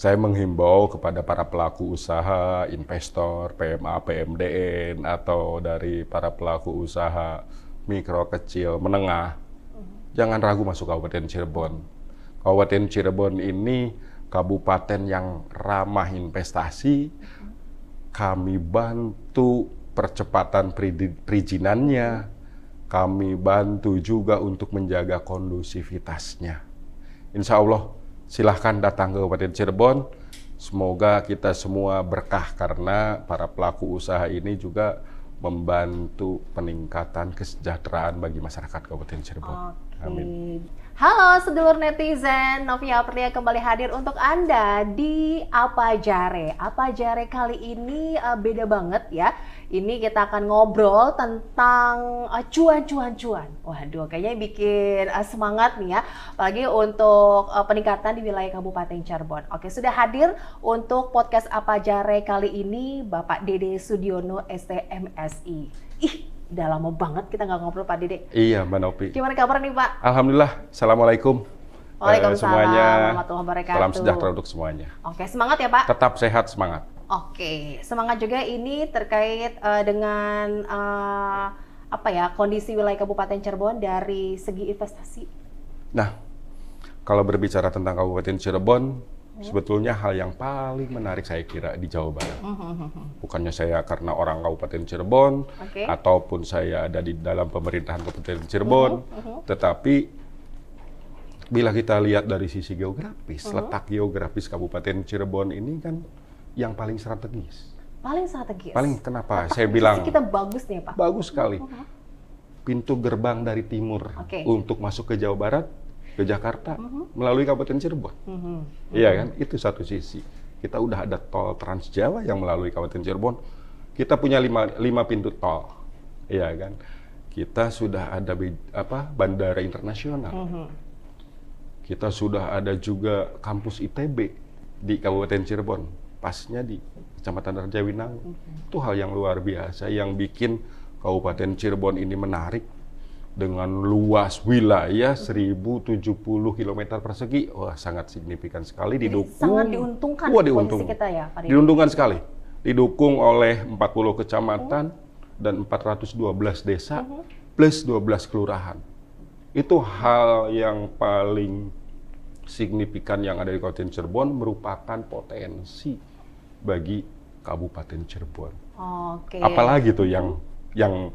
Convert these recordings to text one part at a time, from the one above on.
Saya menghimbau kepada para pelaku usaha, investor, PMA, PMDN, atau dari para pelaku usaha mikro, kecil, menengah, jangan ragu masuk Kabupaten Cirebon. Kabupaten Cirebon ini kabupaten yang ramah investasi. Kami bantu percepatan perizinannya, kami bantu juga untuk menjaga kondusivitasnya. Insya Allah, silahkan datang ke Kabupaten Cirebon. Semoga kita semua berkah karena para pelaku usaha ini juga membantu peningkatan kesejahteraan bagi masyarakat Kabupaten Cirebon. Amin. Halo sedulur netizen, Novia Aprilia kembali hadir untuk Anda di Apa Jare. Apa Jare kali ini beda banget ya. Ini kita akan ngobrol tentang cuan. Waduh, kayaknya bikin semangat nih ya. Apalagi untuk peningkatan di wilayah Kabupaten Cirebon. Oke, sudah hadir untuk podcast Apa Jare kali ini Bapak Dede Sudiono STMSI. Udah lama banget kita nggak ngobrol Pak Dede. Iya, Mbak Novi. Gimana kabar nih Pak? Alhamdulillah. Assalamualaikum. Waalaikumsalam Semuanya. warahmatullahi wabarakatuh. Salam sejahtera untuk semuanya. Oke, semangat ya Pak. Tetap sehat, semangat. Oke, semangat juga ini terkait dengan kondisi wilayah Kabupaten Cirebon dari segi investasi. Nah, kalau berbicara tentang Kabupaten Cirebon, sebetulnya hal yang paling menarik saya kira di Jawa Barat. Bukannya saya karena orang Kabupaten Cirebon, ataupun saya ada di dalam pemerintahan Kabupaten Cirebon, tetapi bila kita lihat dari sisi geografis, letak geografis Kabupaten Cirebon ini kan yang paling strategis. Paling strategis? Kenapa? Letak Saya bilang kita bagus nih Pak? Bagus sekali. Pintu gerbang dari timur untuk masuk ke Jawa Barat, ke Jakarta melalui Kabupaten Cirebon. Iya kan? Itu satu sisi. Kita udah ada tol Trans Jawa yang melalui Kabupaten Cirebon. Kita punya 5 pintu tol. Iya kan? Kita sudah ada bandara internasional. Kita sudah ada juga kampus ITB di Kabupaten Cirebon. Pasnya di Kecamatan Rajawinangun. Itu hal yang luar biasa yang bikin Kabupaten Cirebon ini menarik. Dengan luas wilayah 1070 km persegi, wah sangat signifikan sekali didukung. Sangat diuntungkan posisi kita ya, Pak Dede. Diuntungkan sekali. Didukung oleh 40 kecamatan dan 412 desa plus 12 kelurahan. Itu hal yang paling signifikan yang ada di Kabupaten Cirebon, merupakan potensi bagi Kabupaten Cirebon. Apalagi tuh yang yang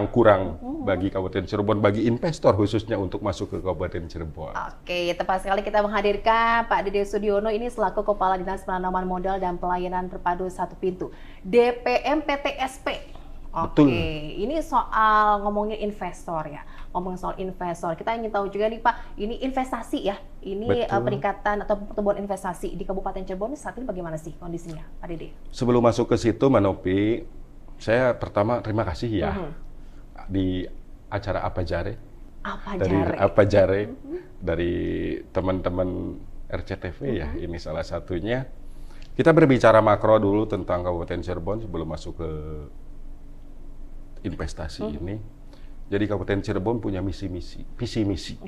kurang bagi Kabupaten Cirebon, bagi investor khususnya untuk masuk ke Kabupaten Cirebon. Oke, tepat sekali kita menghadirkan Pak Dede Sudiono ini selaku Kepala Dinas Penanaman Modal dan Pelayanan Terpadu Satu Pintu DPM PTSP. Oke, ini soal ngomongin investor ya. Ngomongin soal investor, kita ingin tahu juga nih Pak, ini investasi ya. Ini peningkatan atau pertumbuhan investasi di Kabupaten Cirebon saat ini bagaimana sih kondisinya, Pak Dede? Sebelum masuk ke situ, Manopi, saya pertama terima kasih ya di acara Apa Jare. Apa Jare dari teman-teman RCTV ya, ini salah satunya. Kita berbicara makro dulu tentang Kabupaten Cirebon sebelum masuk ke investasi ini. Jadi Kabupaten Cirebon punya visi misi,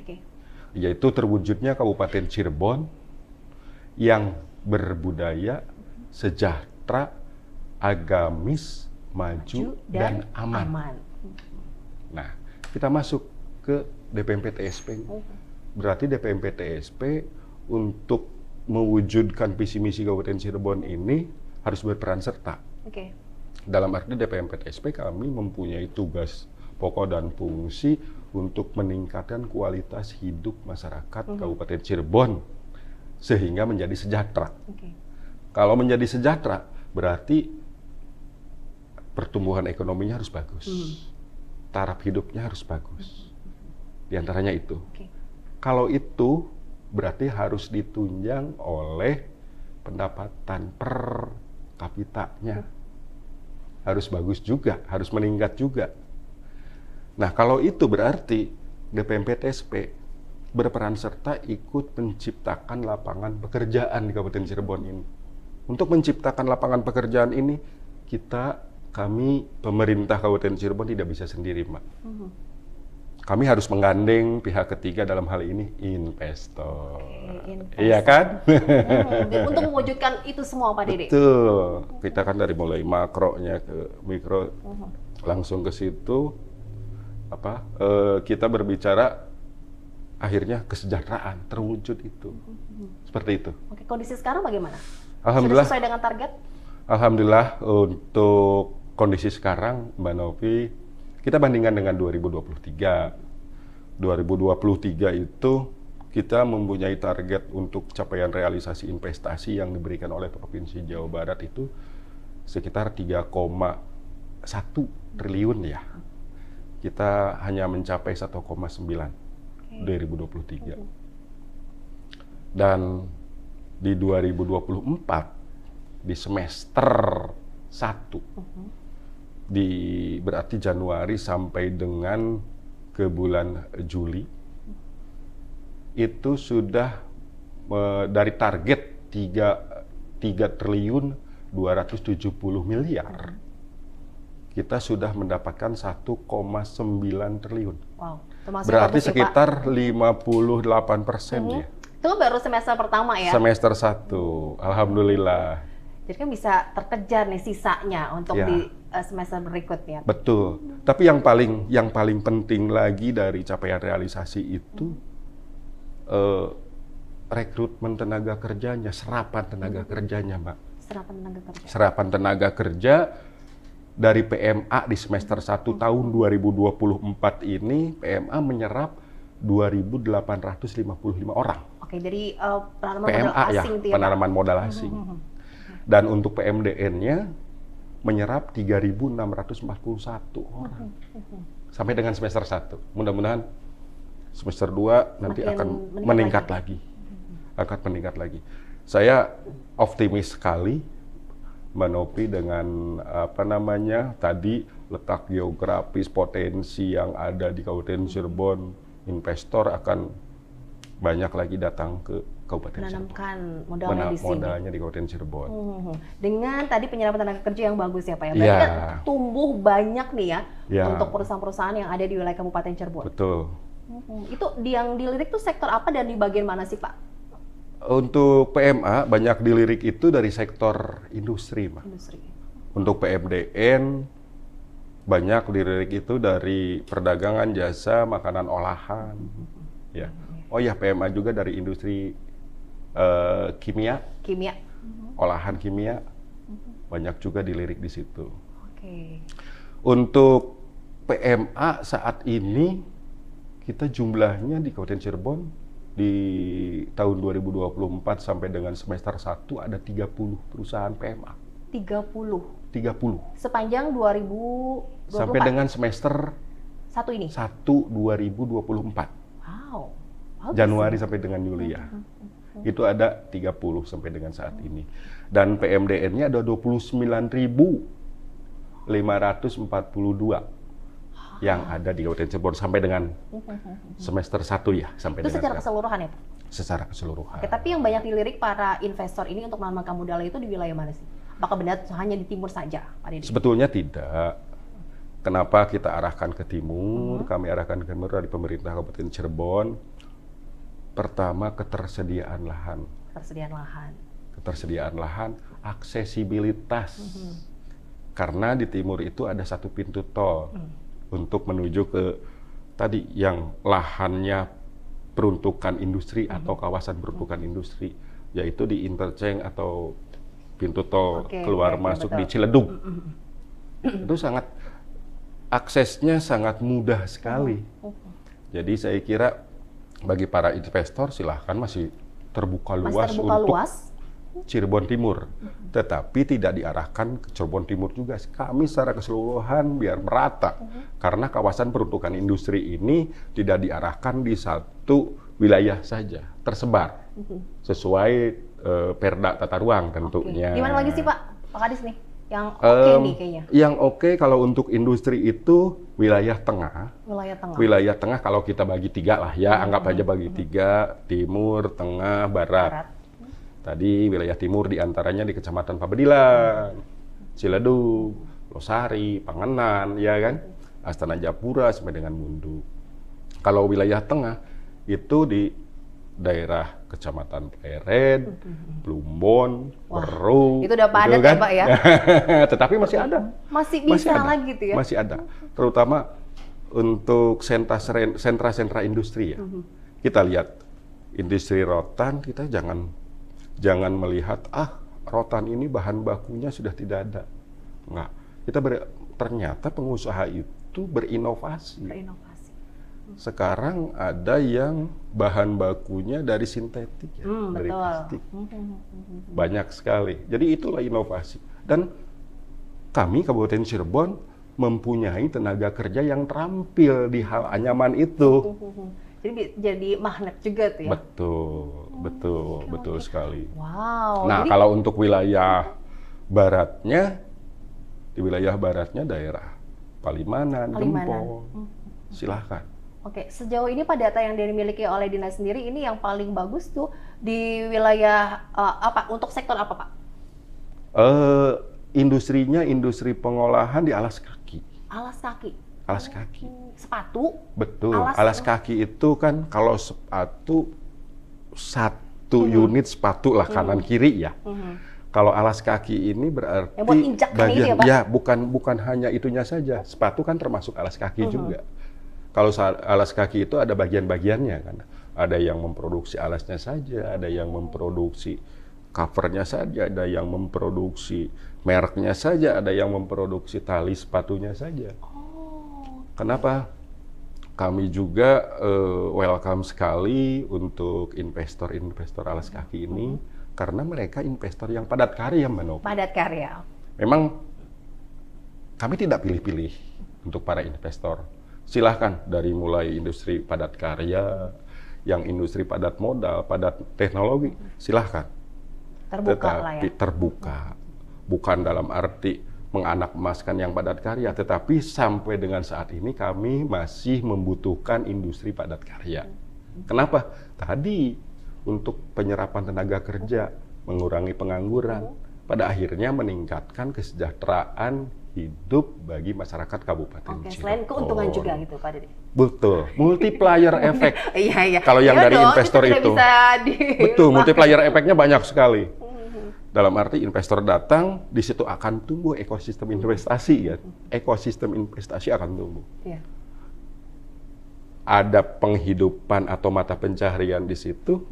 yaitu terwujudnya Kabupaten Cirebon yang berbudaya, sejahtera, agamis, maju dan aman. Nah, kita masuk ke DPM PTSP. Berarti DPM PTSP untuk mewujudkan visi misi Kabupaten Cirebon ini harus berperan serta. Dalam arti DPM PTSP kami mempunyai tugas pokok dan fungsi untuk meningkatkan kualitas hidup masyarakat Kabupaten Cirebon sehingga menjadi sejahtera. Kalau menjadi sejahtera berarti pertumbuhan ekonominya harus bagus, taraf hidupnya harus bagus. Di antaranya itu. Kalau itu berarti harus ditunjang oleh pendapatan per kapitanya. Harus bagus juga, harus meningkat juga. Nah, kalau itu berarti DPM PTSP berperan serta ikut menciptakan lapangan pekerjaan di Kabupaten Cirebon ini. Untuk menciptakan lapangan pekerjaan ini, kami pemerintah Kabupaten Cirebon tidak bisa sendiri, Mbak. kami harus menggandeng pihak ketiga dalam hal ini investor. Investor. Iya kan? Untuk mewujudkan itu semua Pak Dede. Betul. Kita kan dari mulai makronya ke mikro langsung ke situ kita berbicara akhirnya kesejahteraan terwujud itu. Seperti itu. Oke, kondisi sekarang bagaimana? Alhamdulillah. Sudah sesuai dengan target? Alhamdulillah untuk kondisi sekarang Mbak Novi, kita bandingkan dengan 2023. 2023 itu kita mempunyai target untuk capaian realisasi investasi yang diberikan oleh Provinsi Jawa Barat itu sekitar 3,1 triliun ya. Kita hanya mencapai 1,9 2023. Dan di 2024 di semester 1 berarti Januari sampai dengan ke bulan Juli itu sudah dari target 3 triliun 270 miliar. Kita sudah mendapatkan 1,9 triliun. Wow, termasuk berarti bagus, sekitar Pak. 58% ya. Itu baru semester pertama ya? Semester 1, alhamdulillah. Jadi kan bisa terkejar nih sisanya untuk Ya. di semester berikutnya. Betul. Tapi yang paling penting lagi dari capaian realisasi itu rekrutmen tenaga kerjanya, serapan tenaga kerjanya, Mbak. Serapan tenaga kerja. Serapan tenaga kerja dari PMA di semester 1 tahun 2024 ini PMA menyerap 2.855 orang. Oke, jadi penanaman modal PMA ya, asing itu ya, Pak? penanaman modal asing. Dan untuk PMDN-nya menyerap 3.641 orang. Sampai dengan semester 1. Mudah-mudahan semester 2 nanti Makin akan meningkat meningkat lagi. Akan meningkat lagi. Saya optimis sekali Mbak Novi dengan tadi letak geografis potensi yang ada di Kabupaten Cirebon, investor akan banyak lagi datang ke Kabupaten Cirebon. Menanamkan modalnya di sini. Modalnya di Kabupaten Cirebon. Dengan tadi penyerapan tenaga kerja yang bagus ya Pak ya. Berarti Ya. kan tumbuh banyak nih ya, Ya. untuk perusahaan-perusahaan yang ada di wilayah Kabupaten Cirebon. Betul. Itu yang dilirik tuh sektor apa dan di bagian mana sih Pak? Untuk PMA banyak dilirik itu dari sektor industri, Mbak. Industri. Untuk PMDN banyak dilirik itu dari perdagangan, jasa, makanan olahan. Ya. Oh ya, PMA juga dari industri kimia, Kimia. olahan kimia. Banyak juga dilirik di situ. Oke. Untuk PMA saat ini kita jumlahnya di Kabupaten Cirebon di tahun 2024 sampai dengan semester 1 ada 30 perusahaan PMA. 30. 30. Sepanjang 2024. Sampai dengan semester satu ini. 1 2024. Wow. Bagus. Januari sampai dengan Juli ya. Itu ada 30 sampai dengan saat ini. Dan PMDN-nya ada 29.542 yang ada di Kabupaten Cirebon sampai dengan semester 1 ya, sampai Itu dengan secara sekarang. keseluruhan ya Pak? Secara keseluruhan. Oke, tapi yang banyak dilirik para investor ini untuk menanamkan modal itu di wilayah mana sih? Apakah benar hanya di timur saja, Pak Dede? Sebetulnya tidak. Kenapa kita arahkan ke timur? Kami arahkan ke timur dari pemerintah Kabupaten Cirebon. Pertama, ketersediaan lahan. Persediaan lahan. Ketersediaan lahan, aksesibilitas. Karena di timur itu ada satu pintu tol untuk menuju ke tadi yang lahannya peruntukan industri atau kawasan peruntukan industri, yaitu di interchange atau pintu tol Oke, keluar oke, masuk betul. di Ciledug. Itu sangat aksesnya sangat mudah sekali. Jadi saya kira bagi para investor silahkan masih terbuka Masih luas terbuka untuk luas. Cirebon Timur, tetapi tidak diarahkan ke Cirebon Timur juga. Kami secara keseluruhan biar merata, karena kawasan peruntukan industri ini tidak diarahkan di satu wilayah saja, tersebar sesuai Perda Tata Ruang tentunya. Di mana lagi sih Pak? Pak Kadis nih, yang oke nih kayaknya. Yang oke kalau untuk industri itu wilayah tengah. Wilayah tengah. Wilayah tengah kalau kita bagi 3 lah ya, anggap aja bagi 3, timur, tengah, barat. Tadi wilayah timur diantaranya di Kecamatan Pabedilan, Ciledug, Losari, Panganan, ya kan, Astana Japura sampai dengan Mundu. Kalau wilayah tengah itu di daerah Kecamatan Pleret, Plumbon, Weru. itu udah padat ya, Pak, ya? Tetapi masih ada. Masih bisa ada. lagi tuh ya? Masih ada. Terutama untuk sentra-sentra industri ya. Kita lihat industri rotan, kita jangan melihat rotan ini bahan bakunya sudah tidak ada. Enggak. Ternyata pengusaha itu berinovasi. Sekarang ada yang bahan bakunya dari sintetik ya, dari plastik. Banyak sekali. Jadi itulah inovasi. Dan kami Kabupaten Cirebon mempunyai tenaga kerja yang terampil di hal anyaman itu. Jadi magnet juga tuh ya? Betul sekali. Wow. Nah, kalau untuk wilayah baratnya, di wilayah baratnya daerah Palimanan. Gempol. Silahkan. Oke, sejauh ini Pak data yang dimiliki oleh dinas sendiri ini yang paling bagus tuh di wilayah apa? Untuk sektor apa, Pak? Industrinya industri pengolahan di alas kaki. Alas kaki. Alas kaki. Sepatu? Betul. Alas kaki itu kan kalau sepatu satu unit sepatu lah kanan kiri ya. Kalau alas kaki ini berarti yang buat injak itu ya, Pak? Ya, bukan hanya itunya saja. Sepatu kan termasuk alas kaki juga. Kalau alas kaki itu ada bagian-bagiannya kan. Ada yang memproduksi alasnya saja, ada yang memproduksi covernya saja, ada yang memproduksi mereknya saja, ada yang memproduksi tali sepatunya saja. Kenapa? Kami juga welcome sekali untuk investor-investor alas kaki ini, karena mereka investor yang padat karya, Mbak Novi. Padat karya. Memang kami tidak pilih-pilih untuk para investor. Silahkan dari mulai industri padat karya, yang industri padat modal, padat teknologi, silahkan. Tetapi terbuka. Bukan dalam arti menganak-emaskan yang padat karya, tetapi sampai dengan saat ini kami masih membutuhkan industri padat karya. Kenapa? Tadi untuk penyerapan tenaga kerja, mengurangi pengangguran, pada akhirnya meningkatkan kesejahteraan hidup bagi masyarakat Kabupaten Cirebon. Selain keuntungan juga gitu, Pak Dede. Betul, multiplier effect. Iya. Kalau yang dari investor itu. Betul, Pak. multiplier efeknya banyak sekali. Dalam arti investor datang, di situ akan tumbuh ekosistem investasi ya. Ekosistem investasi akan tumbuh. Iya. Ada penghidupan atau mata pencaharian di situ.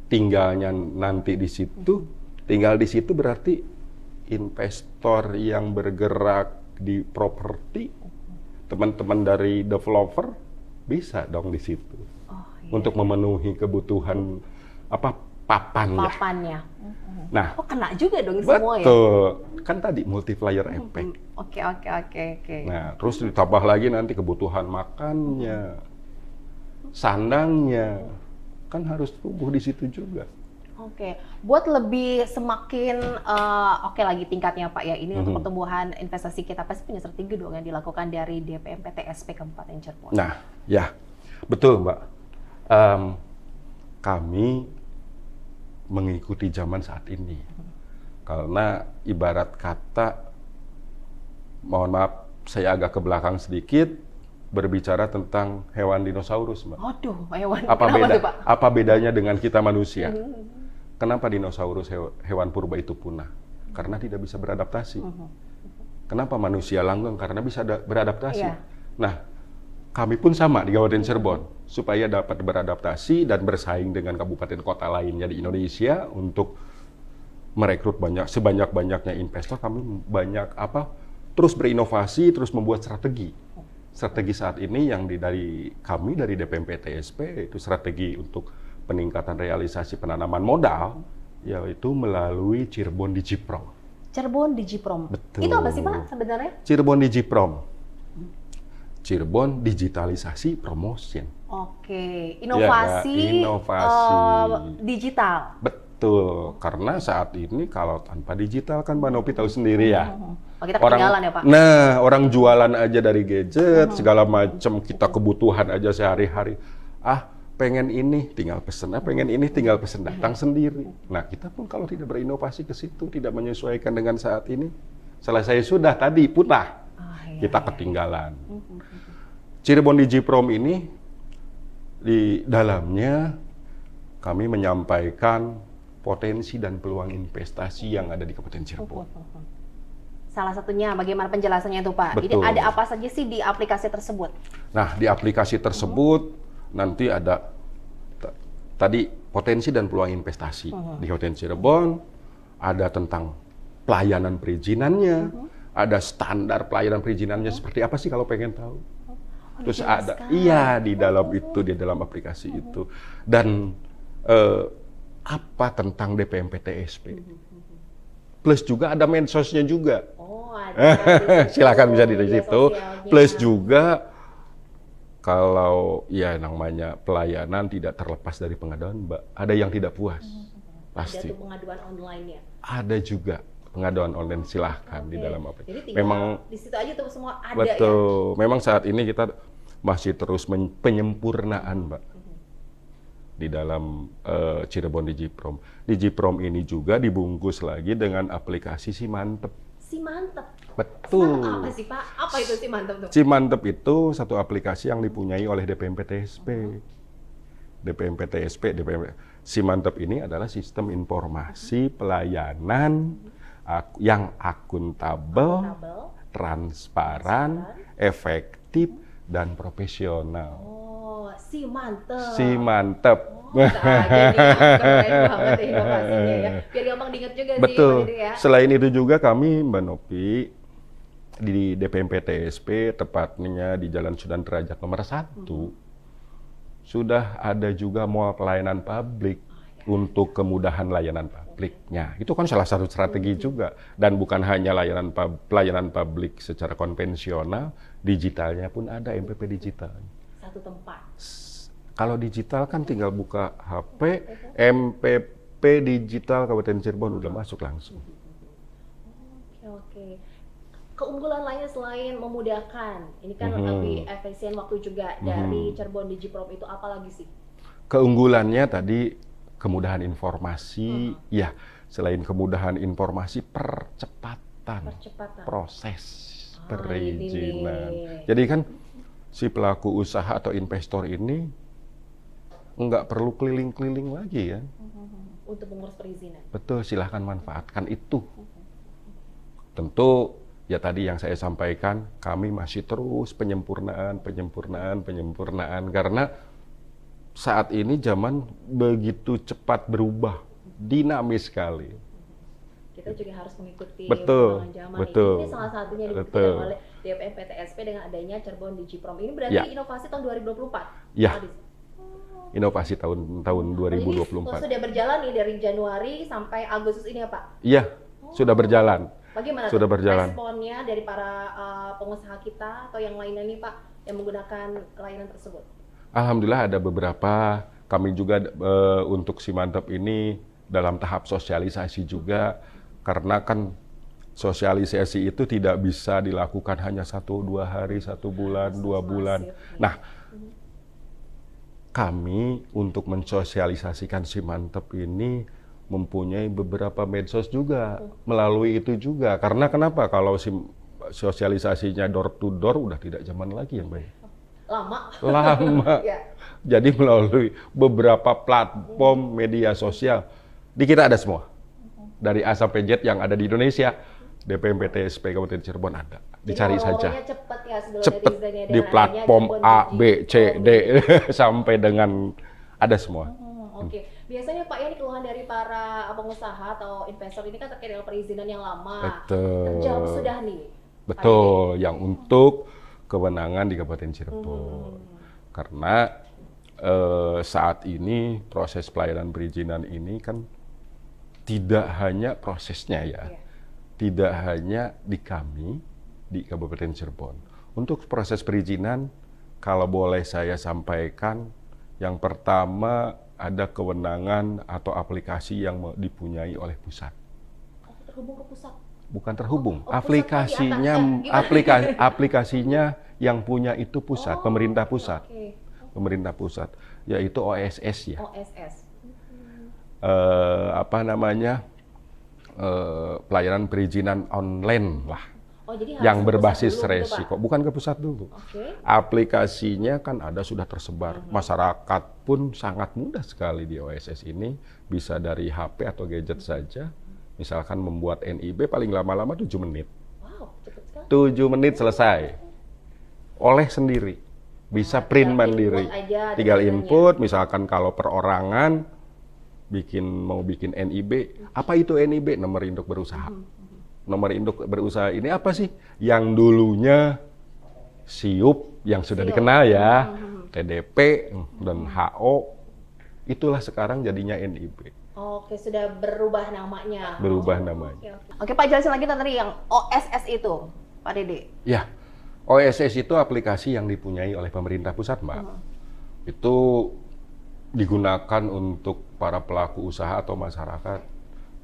Tinggalnya nanti di situ. Tinggal di situ berarti investor yang bergerak di properti, teman-teman dari developer bisa dong di situ untuk memenuhi kebutuhan papannya. Nah, kena juga dong semua ya. Betul, kan tadi multiplier effect. Oke. Nah, terus ditambah lagi nanti kebutuhan makannya, sandangnya, kan harus tumbuh di situ juga. Oke, buat lebih semakin oke lagi tingkatnya Pak ya, ini untuk pertumbuhan investasi kita pasti punya strategi dong yang dilakukan dari DPMP TSP Kabupaten Cirebon. Nah, ya betul Mbak. Kami mengikuti zaman saat ini, karena ibarat kata, mohon maaf saya agak ke belakang sedikit, berbicara tentang hewan dinosaurus, Mbak. Aduh, hewan. Apa bedanya dengan kita manusia? Kenapa dinosaurus hewan purba itu punah? Karena tidak bisa beradaptasi. Kenapa manusia langgeng? Karena bisa beradaptasi. Iya. Nah, kami pun sama di Kabupaten Cirebon, supaya dapat beradaptasi dan bersaing dengan kabupaten kota lainnya di Indonesia untuk merekrut sebanyak-banyaknya investor. Kami terus berinovasi, terus membuat strategi. Strategi saat ini yang dari kami dari DPMP TSP itu strategi untuk peningkatan realisasi penanaman modal, yaitu melalui Cirebon Digiprom. Cirebon Digiprom. Betul. Itu apa sih Pak sebenarnya? Cirebon Digiprom. Cirebon Digitalisasi Promotion. Oke, inovasi digital. Betul, karena saat ini kalau tanpa digital kan Mbak Novi tahu sendiri ya. Kita ketinggalan ya Pak? Nah, orang jualan aja dari gadget, segala macam, kita kebutuhan aja sehari-hari. Pengen ini tinggal pesen, pengen ini tinggal pesen, datang sendiri. Nah, kita pun kalau tidak berinovasi ke situ, tidak menyesuaikan dengan saat ini, selesai sudah tadi punah, kita ketinggalan. Cirebon Digiprom ini di dalamnya kami menyampaikan potensi dan peluang investasi yang ada di Kabupaten Cirebon. Salah satunya bagaimana penjelasannya itu Pak? Betul. Ini ada apa saja sih di aplikasi tersebut? Nah, di aplikasi tersebut nanti ada tadi potensi dan peluang investasi di Kabupaten Cirebon, ada tentang pelayanan perizinannya, ada standar pelayanan perizinannya seperti apa sih kalau pengen tahu. Terus ada, iya di dalam itu, di dalam aplikasi itu. Dan apa tentang DPMP-TSP. Plus juga ada medsosnya juga. Oh, ada. Silakan bisa di situ. Plus juga kalau ya namanya pelayanan tidak terlepas dari pengaduan, Mbak. Ada yang tidak puas. Pasti. Ada tuh pengaduan online-nya. Ada juga pengaduan online, silahkan di dalam aplikasi. Jadi tinggal Memang di situ aja tuh semua ada betul. Ya. Memang saat ini kita masih terus penyempurnaan, Mbak. Di dalam Cirebon Digiprom. Digiprom ini juga dibungkus lagi dengan aplikasi Simantep. Simantep. Betul. Simantep apa sih Pak? Apa itu Simantep tuh? Simantep itu satu aplikasi yang dipunyai oleh DPMP-TSP. DPMP-TSP, Simantep ini adalah sistem informasi pelayanan yang akuntabel, transparan, efektif, dan profesional. Oh, Simantep. Simantep. Keren banget inovasinya ya. Biar gampang diingat juga sih Betul. Pak Didi ya. Selain itu juga kami Mbak Nopi di DPMP-TSP tepatnya di Jalan Sudan Derajat nomor 1 sudah ada juga mall pelayanan publik untuk kemudahan layanan publiknya. Itu kan salah satu strategi juga, dan bukan hanya pelayanan publik secara konvensional, digitalnya pun ada MPP digital. Satu tempat. Kalau digital kan tinggal buka HP, MPP digital Kabupaten Cirebon udah masuk langsung. Oke. Keunggulan lainnya selain memudahkan, ini kan lebih efisien waktu juga dari Cirebon Digiprom itu apa lagi sih? Keunggulannya tadi kemudahan informasi, ya selain kemudahan informasi, percepatan proses perizinan. Jadi kan si pelaku usaha atau investor ini nggak perlu keliling-keliling lagi ya. Untuk mengurus perizinan. Betul, silahkan manfaatkan itu. Tentu ya tadi yang saya sampaikan, kami masih terus penyempurnaan karena saat ini zaman begitu cepat berubah, dinamis sekali. Kita juga harus mengikuti perkembangan zaman ini. Ini salah satunya dibuktikan oleh DPMP-TSP dengan adanya Cirebon Digiprom. Ini berarti inovasi tahun 2024. Ya. Inovasi tahun 2024. Ini sudah berjalan nih dari Januari sampai Agustus ini ya Pak? Iya, sudah berjalan. Bagaimana sudah berjalan responnya dari para pengusaha kita atau yang lainnya nih Pak yang menggunakan layanan tersebut? Alhamdulillah ada beberapa. Kami juga untuk Simantep ini dalam tahap sosialisasi juga, karena kan sosialisasi itu tidak bisa dilakukan hanya 1-2 hari, 1 bulan, 2 bulan. Nah, kami untuk mensosialisasikan Simantep ini mempunyai beberapa medsos juga, melalui itu juga. Karena kenapa? Kalau sosialisasinya door to door udah tidak zaman lagi ya Mbak. Lama. Jadi melalui beberapa platform media sosial. Di kita ada semua. Dari A sampai Z yang ada di Indonesia, DPMP-TSP Kabupaten Cirebon ada. Dicari saja. Cepat di platform A, B, C, D sampai dengan ada semua. Oke. Biasanya Pak, ini keluhan dari para pengusaha atau investor ini kan terkait dengan perizinan yang lama. Betul. Terjawab sudah nih. Betul, yang untuk kewenangan di Kabupaten Cirebon. Karena saat ini proses pelayanan perizinan ini kan tidak hanya prosesnya ya, tidak hanya di kami di Kabupaten Cirebon. Untuk proses perizinan, kalau boleh saya sampaikan, yang pertama ada kewenangan atau aplikasi yang dipunyai oleh pusat. Terhubung ke pusat? Bukan terhubung, aplikasinya yang punya itu pusat, pemerintah pusat. Pemerintah pusat, yaitu OSS ya. OSS. Pelayanan perizinan online lah. Oh, jadi yang harus ke pusat berbasis dulu gitu, Pak? resiko, bukan ke pusat dulu. Oke. Aplikasinya kan ada sudah tersebar, masyarakat pun sangat mudah sekali di OSS ini, bisa dari HP atau gadget saja. Misalkan membuat NIB paling lama-lama 7 menit. Wow, cepat sekali. 7 menit selesai. Oleh sendiri. Bisa print tinggal mandiri. input aja Tinggal dokumennya. input, misalkan kalau perorangan mau bikin NIB, apa itu NIB? Nomor induk berusaha. Nomor induk berusaha ini apa sih? Yang dulunya SIUP yang sudah SIUP. dikenal ya, TDP dan HO, itulah sekarang jadinya NIB. Oke, sudah berubah namanya. Berubah namanya. Oke, Pak, jelasin lagi tadi yang OSS itu, Pak Dede. Ya, OSS itu aplikasi yang dipunyai oleh pemerintah pusat, Mbak. Itu digunakan untuk para pelaku usaha atau masyarakat,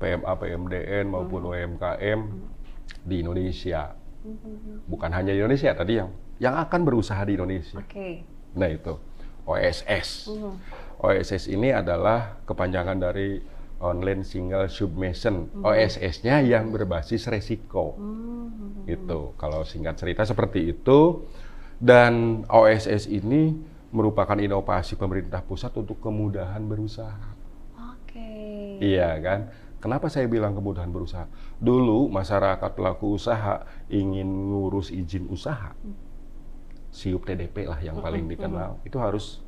PMA, PMDN maupun UMKM di Indonesia. Bukan hanya di Indonesia, tadi yang akan berusaha di Indonesia. Oke. Nah itu, OSS. OSS ini adalah kepanjangan dari Online Single Submission. OSS-nya yang berbasis resiko. Itu, kalau singkat cerita seperti itu. Dan OSS ini merupakan inovasi pemerintah pusat untuk kemudahan berusaha. Oke. Iya kan? Kenapa saya bilang kemudahan berusaha? Dulu masyarakat pelaku usaha ingin ngurus izin usaha. SIUP TDP lah yang paling dikenal. Itu harus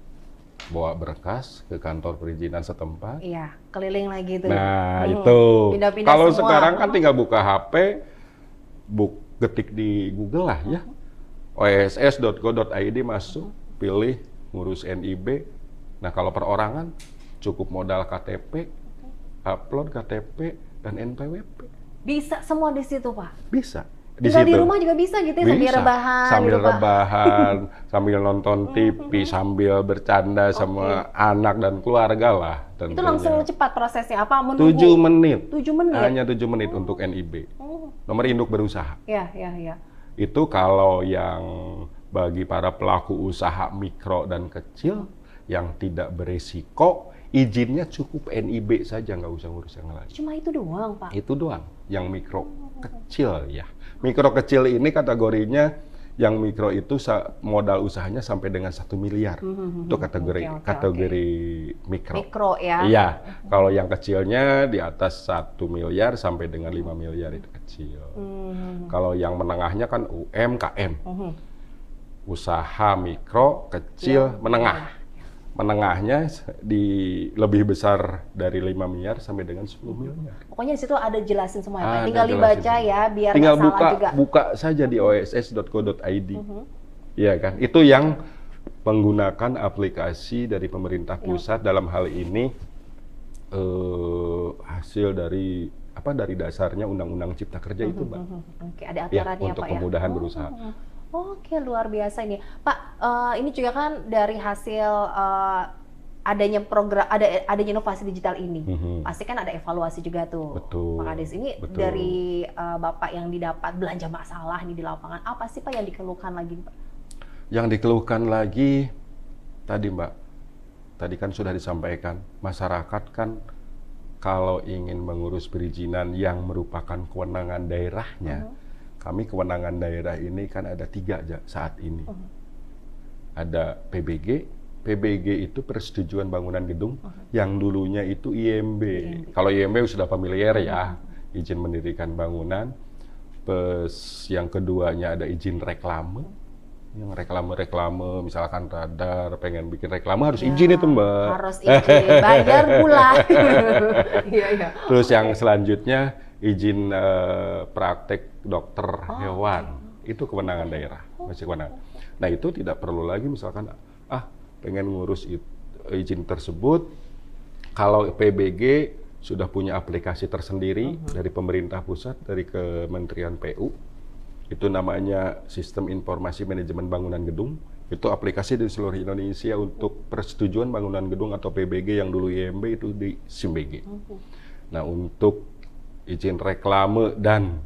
bawa berkas ke kantor perizinan setempat. Iya, keliling lagi tuh. Nah, itu. Pindah-pindah Kalau semua. sekarang kan tinggal buka HP, ketik di Google lah ya. oss.go.id masuk, pilih ngurus NIB. Nah, kalau perorangan cukup modal KTP, upload KTP dan NPWP. Bisa semua di situ, Pak. Bisa. Tinggal di rumah juga bisa gitu ya, sambil Bisa. rebahan. Sambil gitu, Pak. rebahan, sambil nonton TV, sambil bercanda sama anak dan keluarga lah tentunya. Itu langsung cepat prosesnya apa? 7 menit. 7 menit. Hanya 7 menit untuk NIB. Nomor induk berusaha. Ya, ya, ya. Itu kalau yang bagi para pelaku usaha mikro dan kecil yang tidak beresiko, izinnya cukup NIB saja, nggak usah ngurus yang lain. Cuma itu doang, Pak. Itu doang, yang mikro kecil ya. Mikro kecil ini kategorinya, yang mikro itu modal usahanya sampai dengan 1 miliar. Itu kategori mikro. Mikro ya. Iya, kalau yang kecilnya di atas 1 miliar sampai dengan 5 miliar itu kecil. Kalau yang menengahnya kan UMKM. Usaha mikro, kecil, menengah. Menengahnya lebih besar dari 5 miliar sampai dengan 10 miliar. Pokoknya di situ ada jelasin semua ya, Pak. Ada Tinggal jelasin dibaca semua. ya, biar Tinggal nggak salah juga. buka saja di oss.go.id. Iya kan? Itu yang menggunakan aplikasi dari pemerintah pusat dalam hal ini hasil dari dari dasarnya Undang-Undang Cipta Kerja itu, Mbak. Oke, ada Ya, aturannya untuk Pak ya. kemudahan berusaha. Oke, luar biasa ini, Pak. Ini juga kan dari hasil adanya program, adanya inovasi digital ini, pasti kan ada evaluasi juga tuh, Betul, Pak Kades. Ini betul. dari Bapak yang didapat belanja masalah nih di lapangan, apa sih Pak yang dikeluhkan lagi, Pak? Yang dikeluhkan lagi tadi, Mbak, tadi kan sudah disampaikan, masyarakat kan kalau ingin mengurus perizinan yang merupakan kewenangan daerahnya, kami kewenangan daerah ini kan ada 3 saat ini. Ada PBG itu persetujuan bangunan gedung, yang dulunya itu IMB. Kalau IMB sudah familiar ya, izin mendirikan bangunan. Yang keduanya ada izin reklame. Yang reklame misalkan radar pengen bikin reklame harus izin itu, Mbak. Harus izin, bayar pula. Iya, iya. Terus yang selanjutnya izin praktek dokter hewan. Itu kewenangan daerah, masih kewenangan. Nah, itu tidak perlu lagi misalkan pengen ngurus izin tersebut. Kalau PBG sudah punya aplikasi tersendiri dari pemerintah pusat, dari Kementerian PU. Itu namanya Sistem Informasi Manajemen Bangunan Gedung. Itu aplikasi di seluruh Indonesia untuk persetujuan bangunan gedung atau PBG yang dulu IMB itu di SIMBG. Nah, untuk izin reklame dan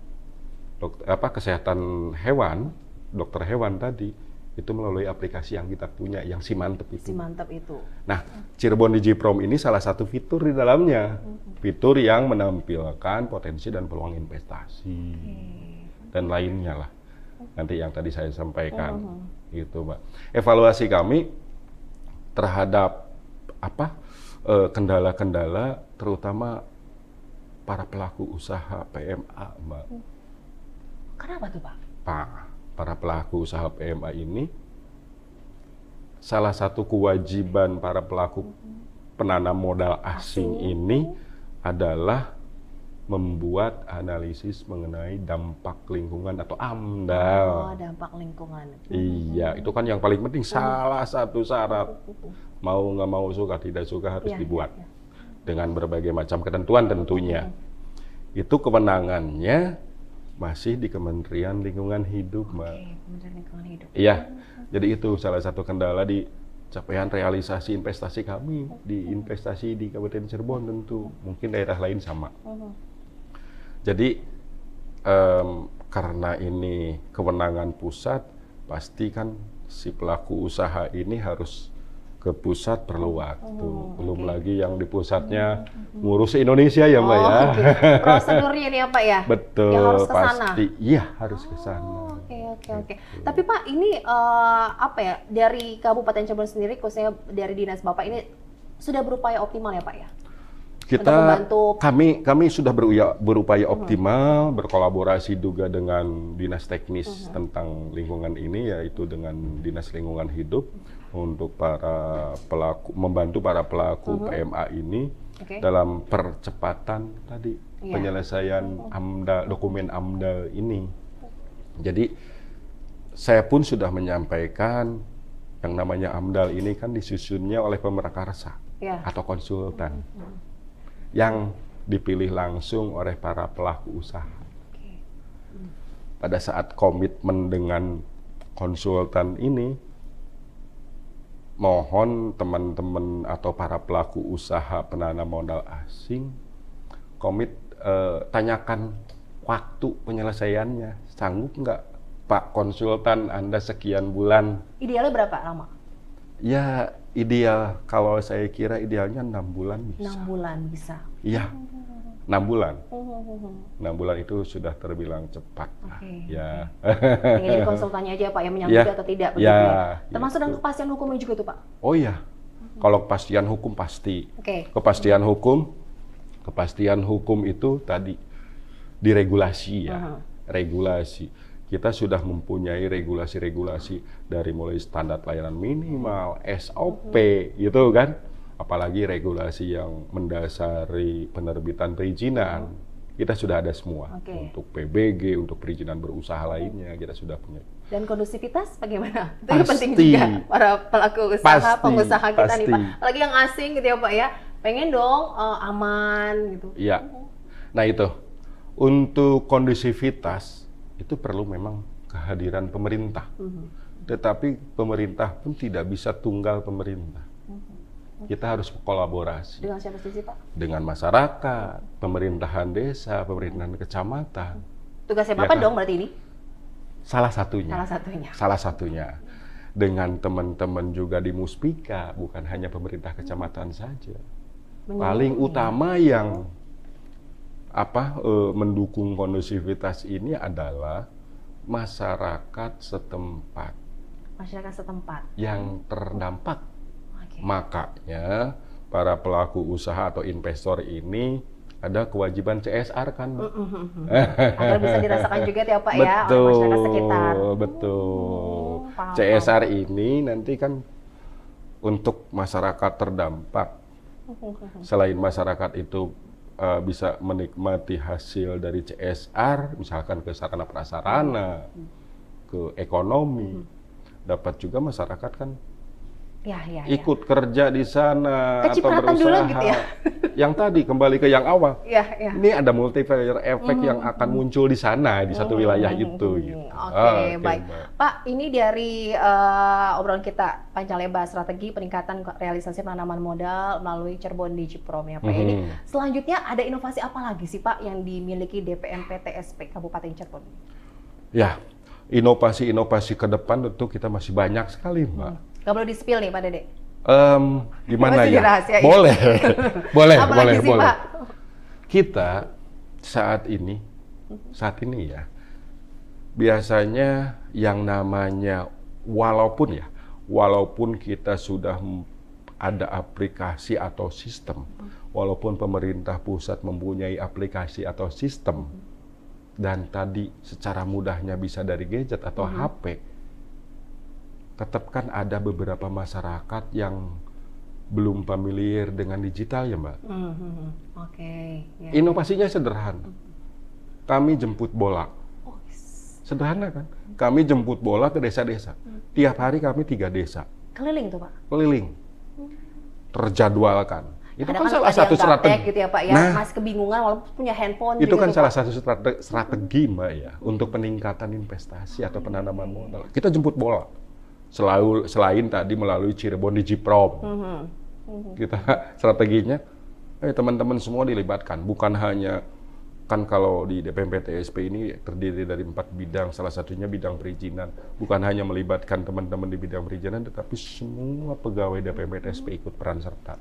kesehatan hewan, dokter hewan tadi, itu melalui aplikasi yang kita punya, yang Simantep itu. Simantep itu. Nah, Cirebon Digiprom ini salah satu fitur di dalamnya. Fitur yang menampilkan potensi dan peluang investasi. dan lainnya lah. Nanti yang tadi saya sampaikan, gitu Mbak. Evaluasi kami terhadap kendala-kendala, terutama para pelaku usaha PMA, Mbak. Kenapa tuh Pak? Para pelaku usaha PMA ini, salah satu kewajiban para pelaku penanam modal asing ini adalah membuat analisis mengenai dampak lingkungan atau AMDAL. Oh, dampak lingkungan. Iya, itu kan yang paling penting, salah satu syarat. Mau nggak mau, suka tidak suka harus dibuat. Dengan berbagai macam ketentuan tentunya. Itu kewenangannya masih di Kementerian Lingkungan Hidup, Mbak. Kementerian Lingkungan Hidup. Iya, jadi itu salah satu kendala di capaian realisasi investasi kami di investasi di Kabupaten Cirebon tentu. Mungkin daerah lain sama. Jadi karena ini kewenangan pusat, pasti kan si pelaku usaha ini harus ke pusat perlu waktu. Belum lagi yang di pusatnya ngurus Indonesia ya Mbak ya. Prosedurnya ini apa ya? Betul, yang harus ke sana. pasti. Iya, harus ke sana. Oke. Tapi Pak, ini dari Kabupaten Cirebon sendiri, khususnya dari Dinas Bapak ini sudah berupaya optimal ya Pak ya? Kami sudah berupaya optimal, berkolaborasi juga dengan dinas teknis tentang lingkungan ini, yaitu dengan Dinas Lingkungan Hidup untuk membantu para pelaku PMA ini dalam percepatan tadi penyelesaian AMDAL, dokumen AMDAL ini. Jadi saya pun sudah menyampaikan yang namanya AMDAL ini kan disusunnya oleh pemrakarsa atau konsultan. Yang dipilih langsung oleh para pelaku usaha. Pada saat komitmen dengan konsultan ini, mohon teman-teman atau para pelaku usaha penanam modal asing tanyakan waktu penyelesaiannya. Sanggup nggak Pak konsultan Anda sekian bulan? Idealnya berapa lama? Ya ideal, kalau saya kira idealnya 6 bulan bisa. 6 bulan bisa? Iya, 6 bulan. 6 bulan itu sudah terbilang cepat. Ya. Tinggal konsultannya aja Pak yang menyangkut atau tidak begitu ya. Termasuk dengan kepastian hukumnya juga tuh Pak? Oh iya, kalau kepastian hukum pasti. Kepastian hukum itu tadi diregulasi ya, regulasi. Kita sudah mempunyai regulasi-regulasi dari mulai standar pelayanan minimal, SOP, gitu kan. Apalagi regulasi yang mendasari penerbitan perizinan. Kita sudah ada semua. Untuk PBG, untuk perizinan berusaha lainnya, kita sudah punya. Dan kondusivitas bagaimana? Itu penting juga para pelaku usaha, pengusaha kita nih Pak. Apalagi yang asing gitu ya Pak ya. Pengen dong aman gitu. Iya. Nah itu, untuk kondusivitas, itu perlu memang kehadiran pemerintah. Tetapi pemerintah pun tidak bisa tunggal pemerintah. Kita harus kolaborasi. Dengan siapa sih Pak? Dengan masyarakat, pemerintahan desa, pemerintahan kecamatan. Tugasnya Bapak dong berarti ini? Salah satunya. Salah satunya. Dengan teman-teman juga di Muspika, bukan hanya pemerintah kecamatan saja. Paling utama yang mendukung kondusivitas ini adalah masyarakat setempat. Masyarakat setempat yang terdampak. Makanya para pelaku usaha atau investor ini ada kewajiban CSR kan, agar bisa dirasakan juga ya Pak ya oleh masyarakat sekitar. Betul. CSR ini nanti kan untuk masyarakat terdampak. Selain masyarakat itu bisa menikmati hasil dari CSR, misalkan ke sarana prasarana, ke ekonomi, dapat juga masyarakat kan ikut kerja di sana atau berusaha. Dulu gitu ya. Yang tadi kembali ke yang awal. Ini ada multiplier efek yang akan muncul di sana di satu wilayah itu. Gitu. Oke, baik. Pak, ini dari obrolan kita panjang lebar strategi peningkatan realisasi penanaman modal melalui Cirebon Digiprom ya Pak. Ini selanjutnya ada inovasi apa lagi sih Pak yang dimiliki DPMP TSP Kabupaten Cirebon? Ya, inovasi-inovasi ke depan tentu kita masih banyak sekali Mbak. Gak boleh di-spill nih Pak Dede? Gimana ya? Boleh. Pak? Kita saat ini ya, biasanya yang namanya walaupun kita sudah ada aplikasi atau sistem, walaupun pemerintah pusat mempunyai aplikasi atau sistem, dan tadi secara mudahnya bisa dari gadget atau HP, tetap kan ada beberapa masyarakat yang belum familiar dengan digital ya Mbak. Oke. Ya. Inovasinya sederhana. Kami jemput bola. Sederhana kan? Kami jemput bola ke desa-desa. Tiap hari kami 3 desa. Keliling tuh Pak? Keliling. Terjadwalkan. Itu Ada kan salah ada satu yang gaptek strategi. gitu ya Pak ya, Nah, masih kebingungan walaupun punya handphone itu juga kan tuh, salah Pak. satu strategi Mbak ya, untuk peningkatan investasi atau penanaman modal. Kita jemput bola. Selain tadi melalui Cirebon Digiprom. Kita strateginya, teman-teman semua dilibatkan. Bukan hanya, kan kalau di DPMP TSP ini terdiri dari 4 bidang, salah satunya bidang perizinan. Bukan hanya melibatkan teman-teman di bidang perizinan, tetapi semua pegawai DPMP TSP ikut peran serta.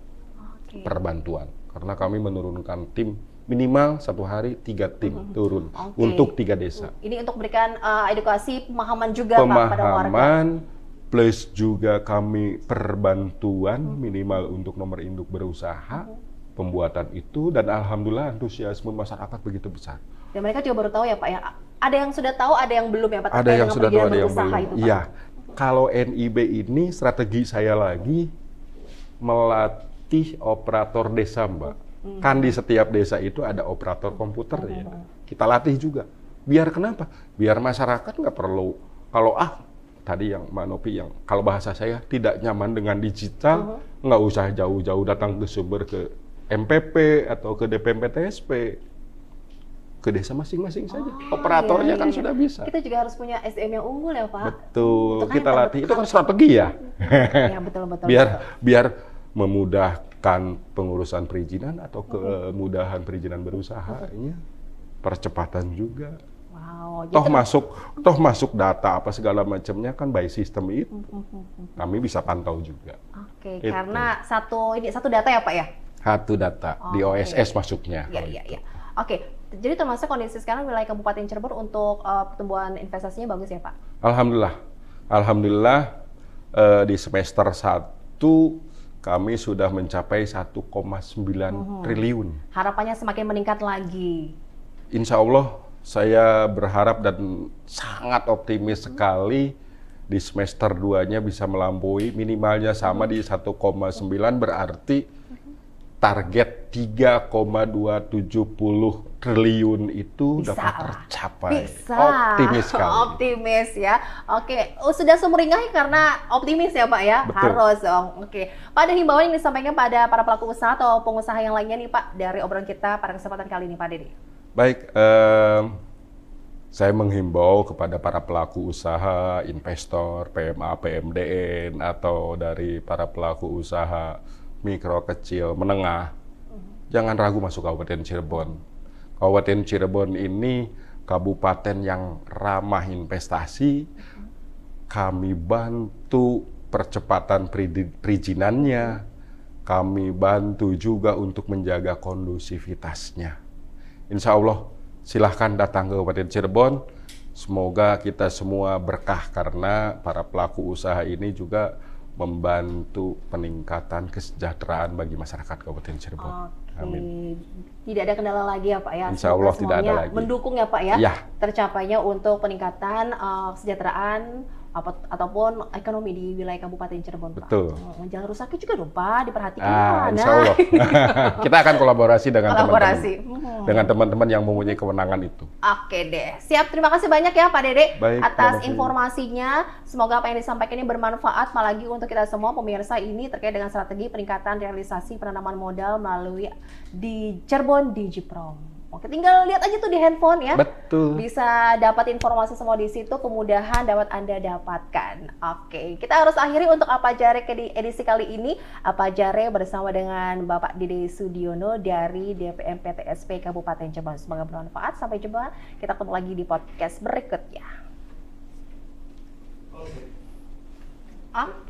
Perbantuan. Karena kami menurunkan tim minimal 1 hari 3 tim turun untuk 3 desa. Ini untuk berikan edukasi, pemahaman juga Pak pada warga. Pemahaman plus juga kami perbantuan minimal untuk nomor induk berusaha, pembuatan itu, dan alhamdulillah antusiasme masyarakat begitu besar. Dan mereka juga baru tahu ya Pak ya. Ada yang sudah tahu, ada yang belum ya Pak. Ada yang sudah tahu, ada yang berusaha belum. itu, Pak. Iya. Kalau NIB ini strategi saya lagi melatih operator desa, Mbak. Kan di setiap desa itu ada operator komputer ya. Kita latih juga. Biar kenapa? Biar masyarakat nggak perlu, kalau tadi yang Mbak Novi yang kalau bahasa saya tidak nyaman dengan digital, nggak usah jauh-jauh datang ke sumber, ke MPP atau ke DPMP TSP. Ke desa masing-masing saja. Operatornya kan sudah bisa. Kita juga harus punya SDM yang unggul ya Pak. Betul, kita latih. Itu kan strategi ya. Ya betul. Biar memudahkan pengurusan perizinan atau kemudahan perizinan berusahanya, percepatan juga. Wow. Toh masuk data apa segala macamnya kan by sistem itu. Kami bisa pantau juga. Oke, karena satu data ya Pak ya? Satu data di OSS masuknya. Iya. Oke, jadi termasuk kondisi sekarang wilayah Kabupaten Cirebon untuk pertumbuhan investasinya bagus ya Pak? Alhamdulillah di semester 1 kami sudah mencapai 1,9 triliun. Harapannya semakin meningkat lagi. Insya Allah saya berharap dan sangat optimis sekali di semester 2-nya bisa melampaui, minimalnya sama di 1,9, berarti target 3,270 triliun itu bisa dapat tercapai. Bisa. Optimis sekali. Optimis ya. Oke, sudah sumringah karena optimis ya Pak ya. Betul. Harus dong. Oke. Pak, ada himbauan yang disampaikan pada para pelaku usaha atau pengusaha yang lainnya nih Pak dari obrolan kita pada kesempatan kali ini Pak Dede? Baik, saya menghimbau kepada para pelaku usaha, investor, PMA, PMDN, atau dari para pelaku usaha mikro, kecil, menengah, jangan ragu masuk Kabupaten Cirebon. Kabupaten Cirebon ini kabupaten yang ramah investasi. Kami bantu percepatan perizinannya. Kami bantu juga untuk menjaga kondusivitasnya. Insya Allah, silahkan datang ke Kabupaten Cirebon. Semoga kita semua berkah karena para pelaku usaha ini juga membantu peningkatan kesejahteraan bagi masyarakat Kabupaten Cirebon. Amin. Tidak ada kendala lagi ya Pak ya? Insya Allah tidak ada lagi. Mendukung ya Pak ya? Ya. Tercapainya untuk peningkatan kesejahteraan ataupun ekonomi di wilayah Kabupaten Cirebon Pak. Betul. Jangan rusaknya juga dong Pak, diperhatikan. Insya Allah. Kita akan kolaborasi dengan teman-teman. Dengan teman-teman yang mempunyai kewenangan itu. Oke deh, siap. Terima kasih banyak ya Pak Dede atas makasih. Informasinya. Semoga apa yang disampaikan ini bermanfaat, apalagi untuk kita semua pemirsa ini terkait dengan strategi peningkatan realisasi penanaman modal melalui di Cirebon Digiprom. Oke, tinggal lihat aja tuh di handphone ya. Betul. Bisa dapat informasi semua di situ, kemudahan dapat Anda dapatkan. Oke, kita harus akhiri untuk Apa Jare ke edisi kali ini. Apa Jare bersama dengan Bapak Dede Sudiono dari DPM PTSP Kabupaten Cirebon. Semoga bermanfaat. Sampai jumpa. Kita ketemu lagi di podcast berikutnya.